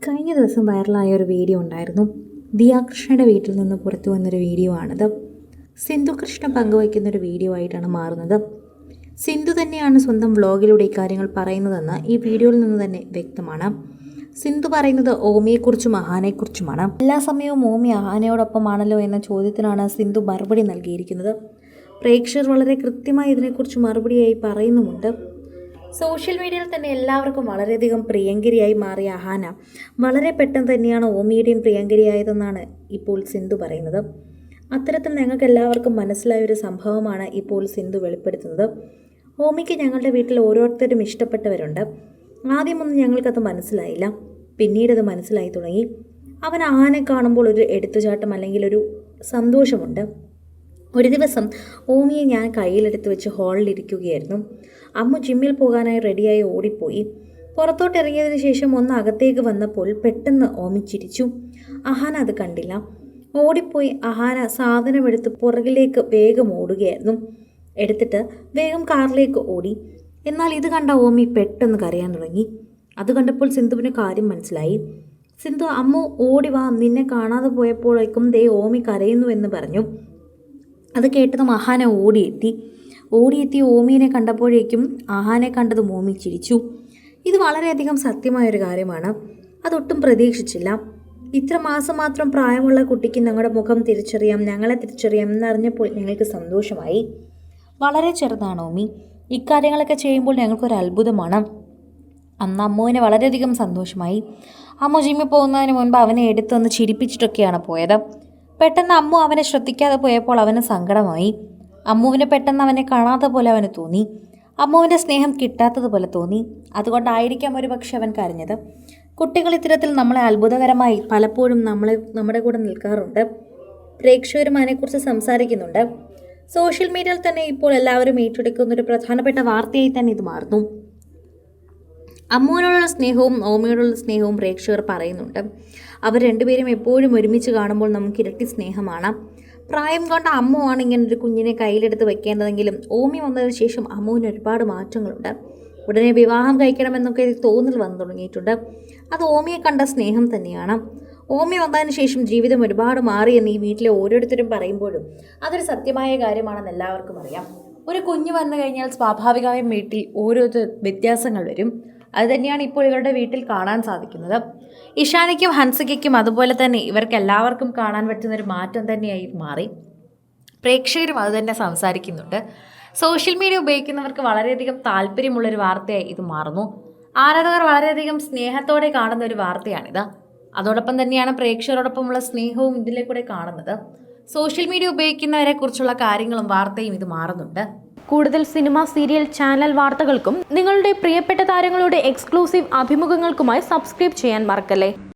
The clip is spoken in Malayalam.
കഴിഞ്ഞ ദിവസം വൈറലായ ഒരു വീഡിയോ ഉണ്ടായിരുന്നു. ദിയാകൃഷ്ണയുടെ വീട്ടിൽ നിന്ന് പുറത്തു വന്നൊരു വീഡിയോ ആണിത്. സിന്ധു കൃഷ്ണ പങ്കുവയ്ക്കുന്നൊരു വീഡിയോ ആയിട്ടാണ് മാറുന്നത്. സിന്ധു തന്നെയാണ് സ്വന്തം വ്ളോഗിലൂടെ ഇക്കാര്യങ്ങൾ പറയുന്നതെന്ന് ഈ വീഡിയോയിൽ നിന്ന് തന്നെ വ്യക്തമാണ്. സിന്ധു പറയുന്നത് ഓമിയെക്കുറിച്ചും അഹാനെക്കുറിച്ചുമാണ്. എല്ലാ സമയവും ഓമി അഹാനയോടൊപ്പമാണല്ലോ എന്ന ചോദ്യത്തിനാണ് സിന്ധു മറുപടി നൽകിയിരിക്കുന്നത്. പ്രേക്ഷകർ വളരെ കൃത്യമായി ഇതിനെക്കുറിച്ച് മറുപടിയായി പറയുന്നുമുണ്ട്. സോഷ്യൽ മീഡിയയിൽ തന്നെ എല്ലാവർക്കും വളരെയധികം പ്രിയങ്കരിയായി മാറിയ അഹാന വളരെ പെട്ടെന്ന് തന്നെയാണ് ഓമിയുടെയും പ്രിയങ്കരിയായതെന്നാണ് ഇപ്പോൾ സിന്ധു പറയുന്നത്. അത്തരത്തിൽ ഞങ്ങൾക്ക് എല്ലാവർക്കും മനസ്സിലായൊരു സംഭവമാണ് ഇപ്പോൾ സിന്ധു വെളിപ്പെടുത്തുന്നത്. ഓമിക്ക് ഞങ്ങളുടെ വീട്ടിൽ ഓരോരുത്തരും ഇഷ്ടപ്പെട്ടവരുണ്ട്. ആദ്യമൊന്നും ഞങ്ങൾക്കത് മനസ്സിലായില്ല, പിന്നീടത് മനസ്സിലായി തുടങ്ങി. അവൻ അഹാനെ കാണുമ്പോൾ ഒരു എടുത്തുചാട്ടം അല്ലെങ്കിൽ ഒരു സന്തോഷമുണ്ട്. ഒരു ദിവസം ഓമിയെ ഞാൻ കയ്യിലെടുത്ത് വെച്ച് ഹാളിലിരിക്കുകയായിരുന്നു. അമ്മു ജിമ്മിൽ പോകാനായി റെഡിയായി ഓടിപ്പോയി. പുറത്തോട്ടിറങ്ങിയതിന് ശേഷം ഒന്ന് അകത്തേക്ക് വന്നപ്പോൾ പെട്ടെന്ന് ഓമി ചിരിച്ചു. അഹാന അത് കണ്ടില്ല. ഓടിപ്പോയി അഹാന സാധനമെടുത്ത് പുറകിലേക്ക് വേഗം ഓടുകയായിരുന്നു. എടുത്തിട്ട് വേഗം കാറിലേക്ക് ഓടി. എന്നാൽ ഇത് കണ്ട ഓമി പെട്ടെന്ന് കരയാൻ തുടങ്ങി. അത് കണ്ടപ്പോൾ സിന്ധുവിന് കാര്യം മനസ്സിലായി. സിന്ധു, അമ്മു ഓടി വാ, നിന്നെ കാണാതെ പോയപ്പോഴേക്കും ദേ ഓമി കരയുന്നുവെന്ന് പറഞ്ഞു. അത് കേട്ടതും അഹാന ഓടിയെത്തി ഓമീനെ കണ്ടപ്പോഴേക്കും അഹാനെ കണ്ടതും ഓമി ചിരിച്ചു. ഇത് വളരെയധികം സത്യമായൊരു കാര്യമാണ്. അതൊട്ടും പ്രതീക്ഷിച്ചില്ല. ഇത്ര മാസം മാത്രം പ്രായമുള്ള കുട്ടിക്ക് ഞങ്ങളുടെ മുഖം തിരിച്ചറിയാം, ഞങ്ങളെ തിരിച്ചറിയാം എന്നറിഞ്ഞപ്പോൾ ഞങ്ങൾക്ക് സന്തോഷമായി. വളരെ ചെറുതാണ് ഓമി. ഇക്കാര്യങ്ങളൊക്കെ ചെയ്യുമ്പോൾ ഞങ്ങൾക്കൊരു അത്ഭുതമാണ്. അന്ന് അമ്മുവിന് വളരെയധികം സന്തോഷമായി. അമ്മു ജിമ്മിൽ പോകുന്നതിന് മുൻപ് അവനെ എടുത്തൊന്ന് ചിരിപ്പിച്ചിട്ടൊക്കെയാണ് പോയത്. പെട്ടെന്ന് അമ്മു അവനെ ശ്രദ്ധിക്കാതെ പോയപ്പോൾ അവന് സങ്കടമായി. അമ്മുവിന് പെട്ടെന്ന് അവനെ കാണാത്ത പോലെ അവന് തോന്നി. അമ്മുവിൻ്റെ സ്നേഹം കിട്ടാത്തതുപോലെ തോന്നി. അതുകൊണ്ടായിരിക്കാം ഒരു പക്ഷെ അവൻ കരഞ്ഞത്. കുട്ടികൾ ഇത്തരത്തിൽ നമ്മളെ അത്ഭുതകരമായി പലപ്പോഴും നമ്മുടെ കൂടെ നിൽക്കാറുണ്ട്. പ്രേക്ഷകരും അതിനെക്കുറിച്ച് സംസാരിക്കുന്നുണ്ട്. സോഷ്യൽ മീഡിയയിൽ തന്നെ ഇപ്പോൾ എല്ലാവരും ഏറ്റെടുക്കുന്ന ഒരു പ്രധാനപ്പെട്ട വാർത്തയായി തന്നെ ഇത് മാറുന്നു. അമ്മുവിനോടുള്ള സ്നേഹവും ഓമിയോടുള്ള സ്നേഹവും പ്രേക്ഷകർ പറയുന്നുണ്ട്. അവർ രണ്ടുപേരും എപ്പോഴും ഒരുമിച്ച് കാണുമ്പോൾ നമുക്ക് ഇരട്ടി സ്നേഹമാണ്. പ്രായം കൊണ്ട് അമ്മു ആണ് ഇങ്ങനൊരു കുഞ്ഞിനെ കയ്യിലെടുത്ത് വെക്കേണ്ടതെങ്കിലും ഓമി വന്നതിന് ശേഷം അമ്മുവിന് ഒരുപാട് മാറ്റങ്ങളുണ്ട്. ഉടനെ വിവാഹം കഴിക്കണമെന്നൊക്കെ തോന്നൽ വന്നു തുടങ്ങിയിട്ടുണ്ട്. അത് ഓമിയെ കണ്ട സ്നേഹം തന്നെയാണ്. ഓമി വന്നതിന് ശേഷം ജീവിതം ഒരുപാട് മാറിയെന്ന് ഈ വീട്ടിലെ ഓരോരുത്തരും പറയുമ്പോഴും അതൊരു സത്യമായ കാര്യമാണെന്ന് എല്ലാവർക്കും അറിയാം. ഒരു കുഞ്ഞ് വന്നു കഴിഞ്ഞാൽ സ്വാഭാവികമായും വീട്ടിൽ ഓരോ വ്യത്യാസങ്ങൾ വരും. അതുതന്നെയാണ് ഇപ്പോൾ ഇവരുടെ വീട്ടിൽ കാണാൻ സാധിക്കുന്നത്. ഇഷാനിക്കും ഹൻസികയ്ക്കും അതുപോലെ തന്നെ ഇവർക്ക് എല്ലാവർക്കും കാണാൻ പറ്റുന്നൊരു മാറ്റം തന്നെയായി മാറി. പ്രേക്ഷകരും അതുതന്നെ സംസാരിക്കുന്നുണ്ട്. സോഷ്യൽ മീഡിയ ഉപയോഗിക്കുന്നവർക്ക് വളരെയധികം താല്പര്യമുള്ളൊരു വാർത്തയായി ഇത് മാറുന്നു. ആരാധകർ വളരെയധികം സ്നേഹത്തോടെ കാണുന്ന ഒരു വാർത്തയാണിത്. അതോടൊപ്പം തന്നെയാണ് പ്രേക്ഷകരോടൊപ്പമുള്ള സ്നേഹവും ഇതിലെ കൂടെ കാണുന്നത്. സോഷ്യൽ മീഡിയ ഉപയോഗിക്കുന്നവരെ കുറിച്ചുള്ള കാര്യങ്ങളും വാർത്തയും ഇത് മാറുന്നുണ്ട്. കൂടുതൽ സിനിമ, സീരിയൽ, ചാനൽ വാർത്തകൾക്കും നിങ്ങളുടെ പ്രിയപ്പെട്ട താരങ്ങളുടെ എക്സ്ക്ലൂസീവ് അഭിമുഖങ്ങൾക്കുമായി സബ്സ്ക്രൈബ് ചെയ്യാൻ മറക്കല്ലേ.